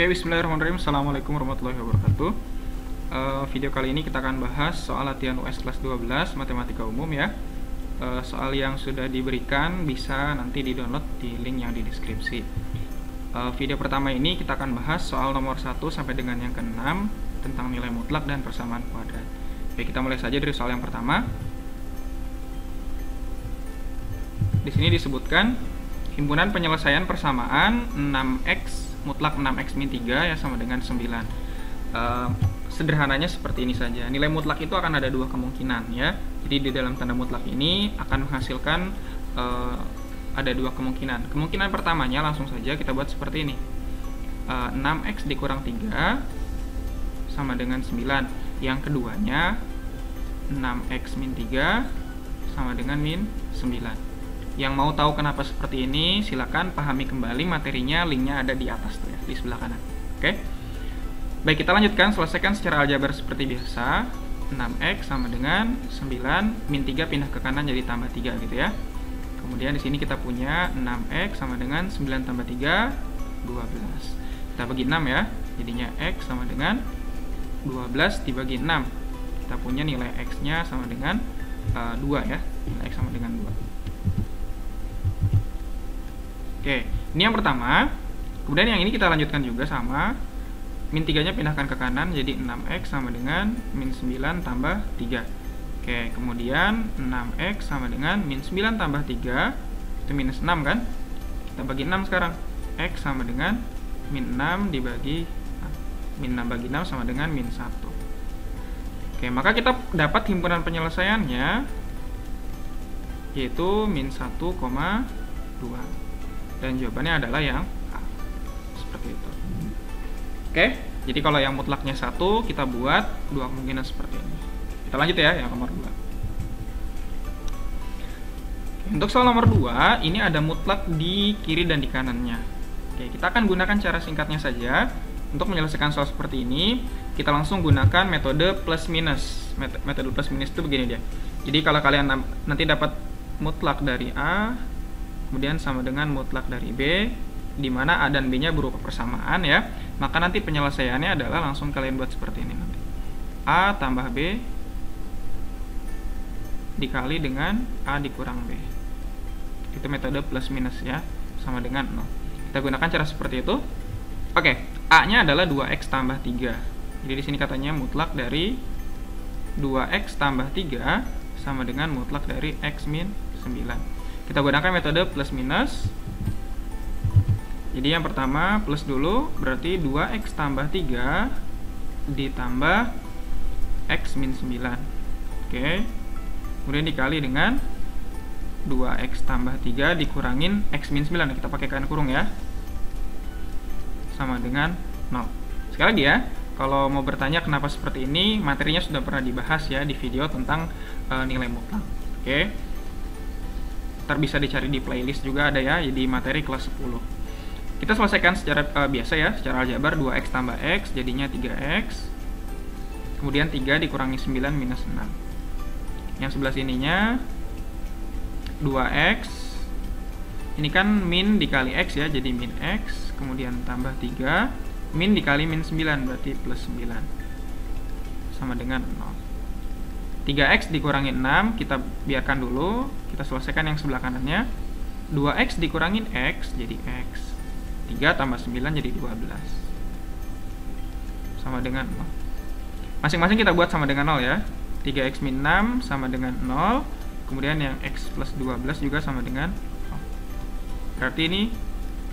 Oke, bismillahirrahmanirrahim. Assalamualaikum warahmatullahi wabarakatuh. Video kali ini kita akan bahas soal latihan US kelas 12 matematika umum ya. Soal yang sudah diberikan bisa nanti di-download di link yang di deskripsi. Video pertama ini kita akan bahas soal nomor 1 sampai dengan yang ke-6 tentang nilai mutlak dan persamaan kuadrat. Oke, kita mulai saja dari soal yang pertama. Di sini disebutkan himpunan penyelesaian persamaan 6x mutlak 6x min 3 ya sama dengan 9. Sederhananya seperti ini saja. Nilai mutlak itu akan ada dua kemungkinan ya. Jadi di dalam tanda mutlak ini akan menghasilkan ada dua kemungkinan. Kemungkinan pertamanya langsung saja kita buat seperti ini. 6x dikurang 3 sama dengan 9. Yang keduanya 6x min 3 sama dengan min 9. Yang mau tahu kenapa seperti ini, silakan pahami kembali materinya, linknya ada di atas tuh ya, di sebelah kanan. Oke. Baik, kita lanjutkan, selesaikan secara aljabar seperti biasa. 6x sama dengan 9 min 3 pindah ke kanan jadi tambah 3 gitu ya. Kemudian di sini kita punya 6x sama dengan 9 tambah 3 12. Kita bagi 6 ya. Jadinya x sama dengan 12 dibagi 6. Kita punya nilai x-nya sama dengan 2 ya. Nilai x sama dengan 2. Oke, ini yang pertama. Kemudian yang ini kita lanjutkan juga sama. Min 3-nya pindahkan ke kanan, jadi 6x sama dengan min 9 tambah 3. Oke, kemudian 6x sama dengan min 9 tambah 3, itu minus 6 kan? Kita bagi 6 sekarang. X sama dengan min 6 dibagi min 6 bagi 6 sama dengan min 1. Oke, maka kita dapat himpunan penyelesaiannya, yaitu min 1,2. Dan jawabannya adalah yang A. Seperti itu. Oke, jadi kalau yang mutlaknya 1, kita buat dua kemungkinan seperti ini. Kita lanjut ya, yang nomor 2. Untuk soal nomor 2, ini ada mutlak di kiri dan di kanannya. Oke, kita akan gunakan cara singkatnya saja. Untuk menyelesaikan soal seperti ini, kita langsung gunakan metode plus minus. Metode plus minus itu begini dia. Jadi kalau kalian nanti dapat mutlak dari A, kemudian sama dengan mutlak dari B, di mana A dan B-nya berupa persamaan ya, maka nanti penyelesaiannya adalah langsung kalian buat seperti ini nanti. A tambah B dikali dengan A dikurang B. Itu metode plus minus ya, sama dengan 0. Kita gunakan cara seperti itu. Oke, A-nya adalah 2x tambah 3. Jadi di sini katanya mutlak dari 2x tambah 3 sama dengan mutlak dari x min 9. Kita gunakan metode plus minus. Jadi yang pertama plus dulu, berarti 2x tambah 3 ditambah x min 9. Oke. Kemudian dikali dengan 2x tambah 3 dikurangin x min 9. Kita pakai kan kurung ya. Sama dengan 0. Sekali lagi ya, kalau mau bertanya kenapa seperti ini, materinya sudah pernah dibahas ya di video tentang nilai mutlak. Oke. Bisa dicari di playlist juga ada ya, jadi materi kelas 10. Kita selesaikan secara biasa ya, secara aljabar. 2x tambah x jadinya 3x, kemudian 3 dikurangi 9 minus 6. Yang sebelah sininya 2x, ini kan min dikali x ya, jadi min x, kemudian tambah 3, min dikali min 9 berarti plus 9 sama dengan 0. 3x dikurangi 6, kita biarkan dulu. Kita selesaikan yang sebelah kanannya. 2x dikurangin x, jadi x. 3 tambah 9 jadi 12. Sama dengan 0. Masing-masing kita buat sama dengan 0 ya. 3x min 6 sama dengan 0. Kemudian yang x plus 12 juga sama dengan 0. Berarti ini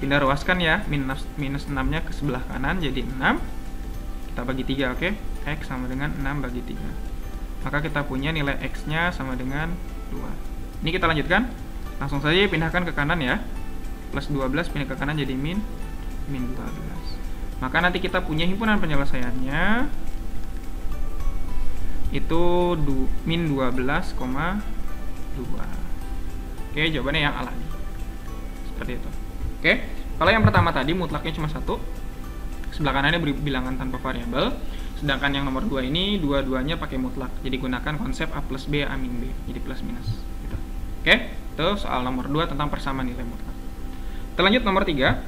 pindah ruaskan ya. Minus 6-nya ke sebelah kanan jadi 6. Kita bagi 3, oke? X sama dengan 6 bagi 3. Maka kita punya nilai x-nya sama dengan 2. Ini kita lanjutkan. Langsung saja pindahkan ke kanan ya. Plus 12 pindah ke kanan jadi min 12. Maka nanti kita punya himpunan penyelesaiannya itu min 12,2. Oke, jawabannya yang A lagi. Seperti itu. Oke. Kalau yang pertama tadi mutlaknya cuma 1. Sebelah kanannya beri bilangan tanpa variabel. Sedangkan yang nomor 2 ini dua-duanya pakai mutlak. Jadi gunakan konsep A plus B, A min B. Jadi plus minus. Gitu. Oke, itu soal nomor 2 tentang persamaan nilai mutlak. Kita lanjut nomor 3.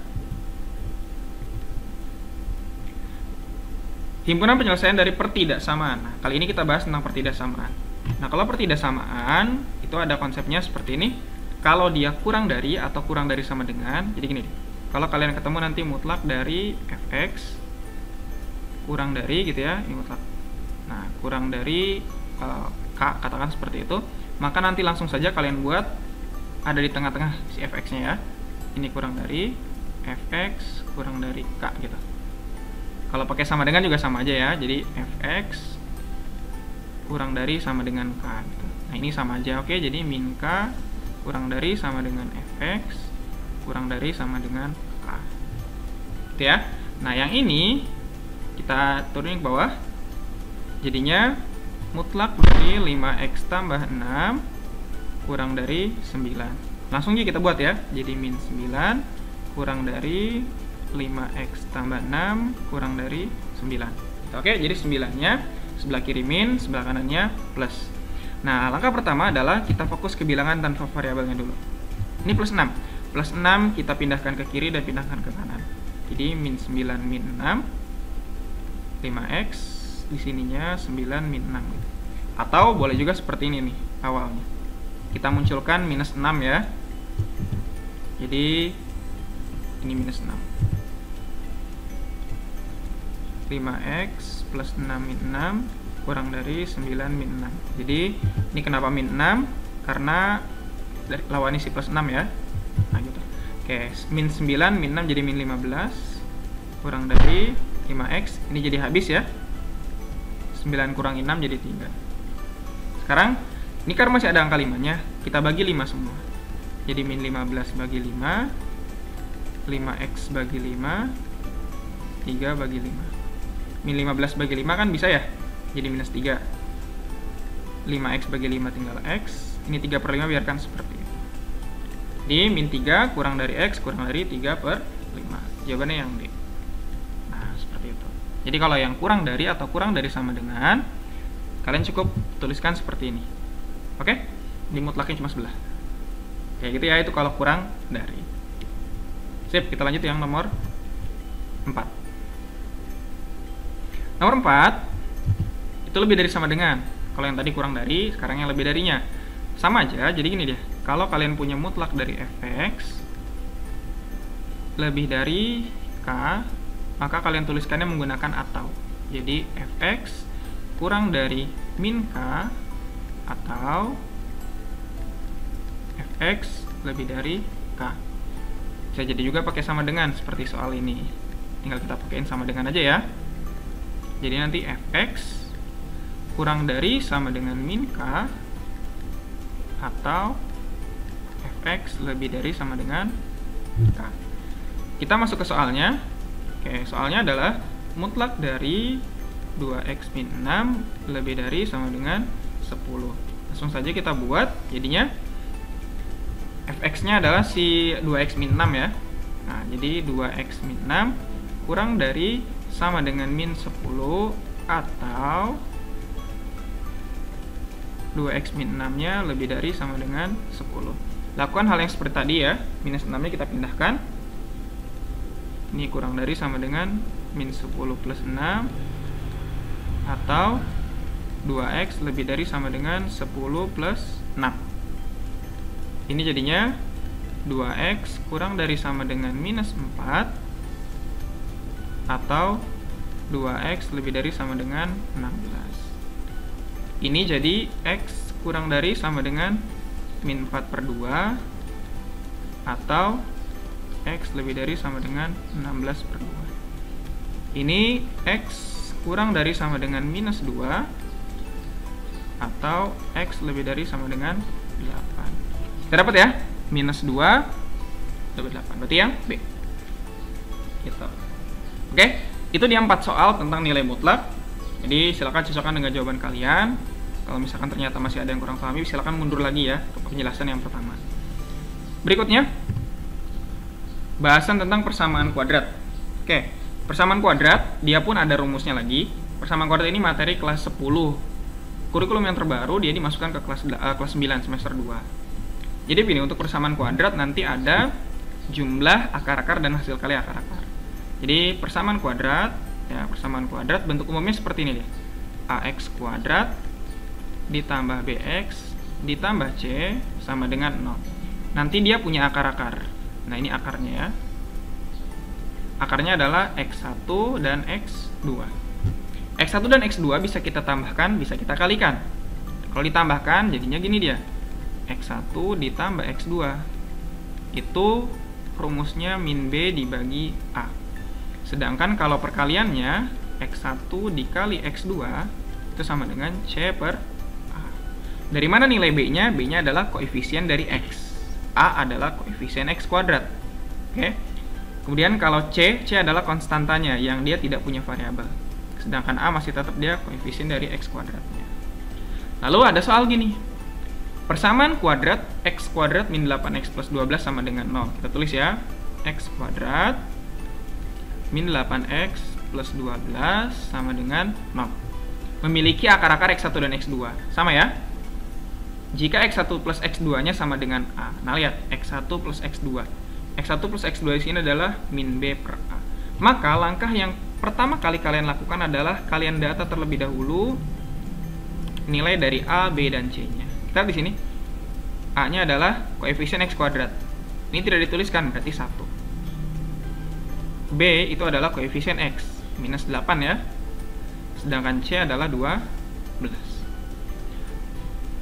himpunan penyelesaian dari pertidaksamaan. Nah, kali ini kita bahas tentang pertidaksamaan. Nah, kalau pertidaksamaan itu ada konsepnya seperti ini. Kalau dia kurang dari atau kurang dari sama dengan, jadi gini, kalau kalian ketemu nanti mutlak dari fx kurang dari gitu ya, ini mutlak. Nah, kurang dari k, katakan seperti itu, maka nanti langsung saja kalian buat ada di tengah-tengah si fx-nya ya. Ini kurang dari fx kurang dari k gitu. Kalau pakai sama dengan juga sama aja ya. Jadi fx kurang dari sama dengan k gitu. Nah, ini sama aja. Oke, jadi min k kurang dari sama dengan fx kurang dari sama dengan k. Gitu ya. Nah, yang ini kita turunin ke bawah. Jadinya mutlak dari 5x tambah 6 kurang dari 9. Langsung aja kita buat ya. Jadi min 9 kurang dari 5x tambah 6 kurang dari 9. Oke, jadi 9-nya sebelah kiri min, sebelah kanannya plus. Nah, langkah pertama adalah kita fokus ke bilangan tanpa variabelnya dulu. Ini plus 6. Plus 6 kita pindahkan ke kiri dan pindahkan ke kanan. Jadi min 9 min 6 5x, di sininya 9 min 6 gitu. Atau boleh juga seperti ini nih awalnya. Kita munculkan minus 6 ya. Jadi ini minus 6. 5x plus 6 min 6 kurang dari 9 min 6. Jadi ini kenapa min 6? Karena dari lawan isi plus 6 ya. Nah gitu. Oke, min 9 min 6 jadi min 15 kurang dari 5x. Ini jadi habis ya. 9 kurang 6 jadi 3. Sekarang ini karena masih ada angka 5-nya, kita bagi 5 semua. Jadi min 15 bagi 5, 5x bagi 5, 3 bagi 5. Min 15 bagi 5 kan bisa ya? Jadi minus 3. 5x bagi 5 tinggal x. Ini 3 per 5 biarkan seperti itu. Jadi min 3 kurang dari x kurang dari 3 per 5. Jawabannya yang D. Nah, seperti itu. Jadi kalau yang kurang dari atau kurang dari sama dengan, kalian cukup tuliskan seperti ini. Oke? Dimutlaknya cuma sebelah. Kayak gitu ya, itu kalau kurang dari. Sip, kita lanjut yang nomor 4. Nomor 4 itu lebih dari sama dengan. Kalau yang tadi kurang dari, sekarang yang lebih darinya. Sama aja, jadi gini deh. Kalau kalian punya mutlak dari fx lebih dari k, maka kalian tuliskannya menggunakan atau. Jadi fx kurang dari min k atau fx lebih dari k. Bisa jadi juga pakai sama dengan seperti soal ini. Tinggal kita pakaiin sama dengan aja ya. Jadi nanti fx kurang dari sama dengan min k atau fx lebih dari sama dengan k. Kita masuk ke soalnya. Oke, soalnya adalah mutlak dari 2x min 6 lebih dari sama dengan 10. Langsung saja kita buat. Jadinya fx-nya adalah si 2x min 6 ya. Nah, jadi 2x min 6 kurang dari sama dengan min 10 atau 2x min 6-nya lebih dari sama dengan 10. Lakukan hal yang seperti tadi ya. Minus 6-nya kita pindahkan. Ini kurang dari sama dengan min 10 plus 6 atau 2x lebih dari sama dengan 10 plus 6. Ini jadinya 2x kurang dari sama dengan minus 4 atau 2x lebih dari sama dengan 16. Ini jadi x kurang dari sama dengan min 4 per 2 atau x lebih dari sama dengan 16 per 2. Ini x kurang dari sama dengan minus 2 atau x lebih dari sama dengan 8. Kita dapat ya, minus 2 dapat 8. Berarti yang B. Gitu. Oke, itu dia 4 soal tentang nilai mutlak. Jadi silakan cocokkan dengan jawaban kalian. Kalau misalkan ternyata masih ada yang kurang pahami, silakan mundur lagi ya ke penjelasan yang pertama. Berikutnya, bahasan tentang persamaan kuadrat. Oke, persamaan kuadrat, dia pun ada rumusnya lagi. Persamaan kuadrat ini materi kelas 10. Kurikulum yang terbaru, dia dimasukkan ke kelas 9 semester 2. Jadi begini, untuk persamaan kuadrat nanti ada jumlah akar-akar dan hasil kali akar-akar. Jadi persamaan kuadrat Ya, persamaan kuadrat bentuk umumnya seperti ini deh. AX kuadrat ditambah BX ditambah C sama dengan 0. Nanti dia punya akar-akar. Nah, ini akarnya ya. Akarnya adalah X1 dan X2. X1 dan X2 bisa kita tambahkan, bisa kita kalikan. Kalau ditambahkan, jadinya gini dia. X1 ditambah X2. Itu rumusnya min B dibagi A. Sedangkan kalau perkaliannya, X1 dikali X2, itu sama dengan C per A. Dari mana nilai B-nya? B-nya adalah koefisien dari X. A adalah koefisien X kuadrat. Oke. Kemudian kalau C adalah konstantanya yang dia tidak punya variabel. Sedangkan A masih tetap dia koefisien dari X kuadratnya. Lalu ada soal gini. Persamaan kuadrat X kuadrat min 8X plus 12 sama dengan 0. Kita tulis ya. X kuadrat min 8X plus 12 sama dengan 0. Memiliki akar-akar X1 dan X2. Sama ya. Jika X1 plus X2 nya sama dengan A. Nah, lihat. X1 plus X2. X1 plus X2 di sini adalah min B per A. Maka langkah yang pertama kali kalian lakukan adalah kalian data terlebih dahulu nilai dari A, B, dan C-nya. Kita di sini A-nya adalah koefisien X kuadrat. Ini tidak dituliskan, berarti 1. B itu adalah koefisien X, minus 8 ya. Sedangkan C adalah 12.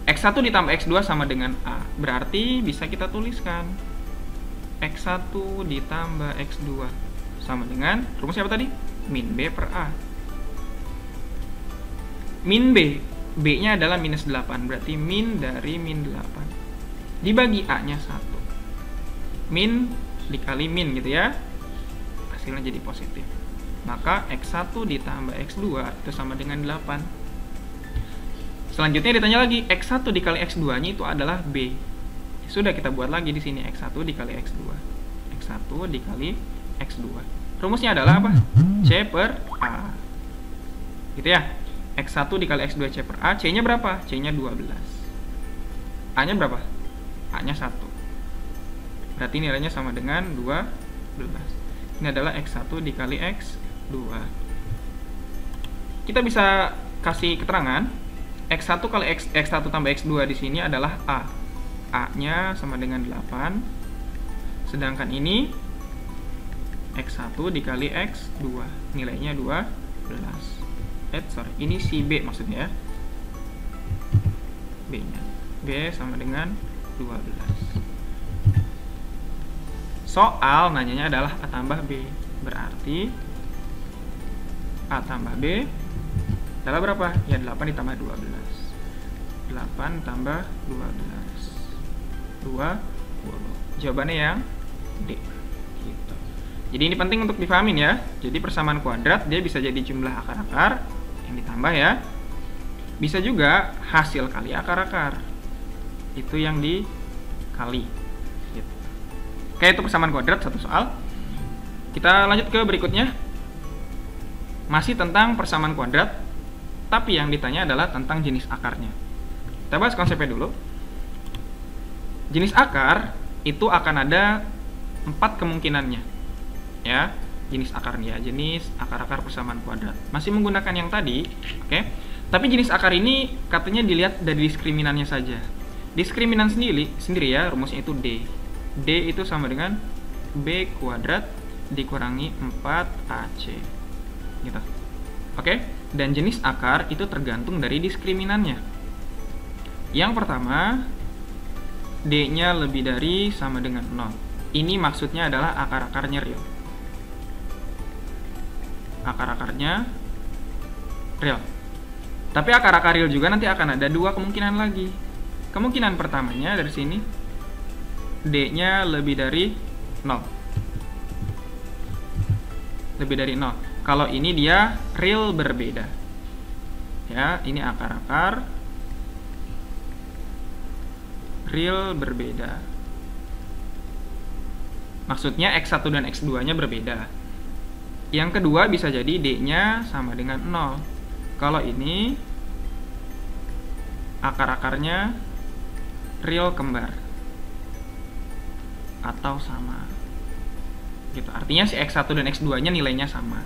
X1 ditambah X2 sama dengan A. Berarti bisa kita tuliskan X1 ditambah X2 sama dengan, rumusnya apa tadi? Min B per A. Min B, B-nya adalah minus 8, berarti min dari min 8 dibagi A-nya 1. Min dikali min gitu ya, hasilnya jadi positif. Maka X1 ditambah X2 itu sama dengan 8. Selanjutnya ditanya lagi, X1 dikali X2 nya itu adalah B. Sudah, kita buat lagi di sini X1 dikali X2. X1 dikali X2. Rumusnya adalah apa? C per A. Gitu ya. X1 dikali X2 C per A, C-nya berapa? C-nya 12. A-nya berapa? A-nya 1. Berarti nilainya sama dengan 12. Ini adalah X1 dikali X2. Kita bisa kasih keterangan X1 kali X1 tambah X2 di sini adalah A. A-nya sama dengan 8. Sedangkan ini X1 dikali X2. Nilainya 12. Ini si B maksudnya ya. B-nya. B sama dengan 12. Soal nanyanya adalah A tambah B. Berarti A tambah B adalah berapa? Ya 8 ditambah 12. 8 tambah 12. 20. Jawabannya yang D. Gitu. Jadi ini penting untuk dipahamin ya. Jadi persamaan kuadrat dia bisa jadi jumlah akar-akar yang ditambah ya. Bisa juga hasil kali akar-akar. Itu yang dikali. Gitu. Oke, itu persamaan kuadrat satu soal. Kita lanjut ke berikutnya. Masih tentang persamaan kuadrat, tapi yang ditanya adalah tentang jenis akarnya. Kita bahas konsepnya dulu. Jenis akar itu akan ada 4 kemungkinannya. Ya, jenis akarnya, jenis akar-akar persamaan kuadrat. Masih menggunakan yang tadi, oke? Tapi jenis akar ini katanya dilihat dari diskriminannya saja. Diskriminan sendiri ya, rumusnya itu D. D itu sama dengan B kuadrat dikurangi 4AC. Gitu. Oke? Dan jenis akar itu tergantung dari diskriminannya. Yang pertama, D-nya lebih dari sama dengan 0. Ini maksudnya adalah akar-akarnya real. Akar-akarnya real. Tapi akar-akar real juga nanti akan ada 2 kemungkinan lagi. Kemungkinan pertamanya dari sini D-nya lebih dari 0. Lebih dari 0. Kalau ini dia real berbeda. Ya, ini akar-akar real berbeda. Maksudnya X1 dan X2-nya berbeda. Yang kedua bisa jadi D-nya sama dengan 0. Kalau ini akar-akarnya real kembar atau sama. Gitu. Artinya si X1 dan X2-nya nilainya sama.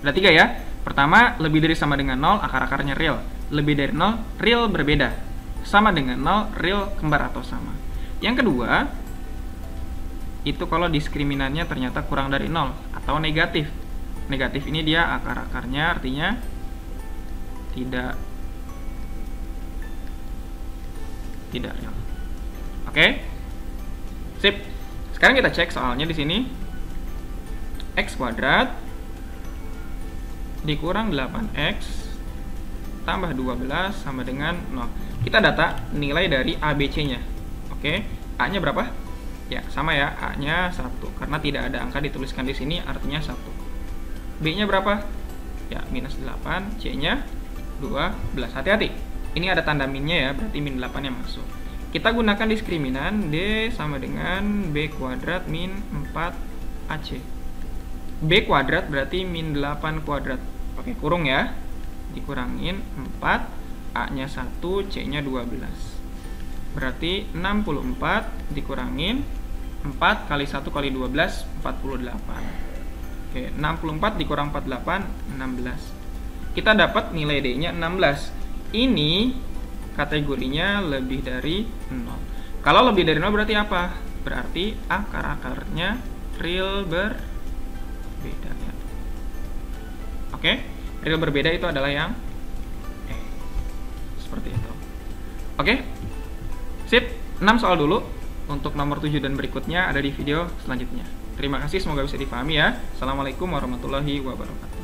Ada 3 ya. Pertama, lebih dari sama dengan 0, akar-akarnya real. Lebih dari 0, real berbeda. Sama dengan 0, real kembar atau sama. Yang kedua, itu kalau diskriminannya ternyata kurang dari 0 atau negatif. Negatif ini dia akar-akarnya artinya tidak real. Oke? Sip. Sekarang kita cek soalnya di sini. X kuadrat dikurang 8x tambah 12 sama dengan 0. Kita data nilai dari ABC-nya. Oke? A-nya berapa? Ya, sama ya. A-nya 1 karena tidak ada angka dituliskan di sini artinya 1. B-nya berapa? Ya, minus 8. C-nya 12. Hati-hati. Ini ada tanda minnya ya, berarti min 8 yang masuk. Kita gunakan diskriminan D sama dengan B kuadrat min 4AC. B kuadrat berarti min 8 kuadrat. Pakai kurung ya. Dikurangin 4, A-nya 1, C-nya 12. Berarti 64 dikurangin 4 kali 1 kali 12, 48. Oke, 64 dikurang 48, 16. Kita dapat nilai D-nya 16. Ini kategorinya lebih dari 0. Kalau lebih dari 0 berarti apa? Berarti akar-akarnya real berbeda ya. Oke, real berbeda itu adalah yang seperti itu. Oke, sip. 6 soal dulu. Untuk nomor 7 dan berikutnya ada di video selanjutnya. Terima kasih, semoga bisa dipahami ya. Assalamualaikum warahmatullahi wabarakatuh.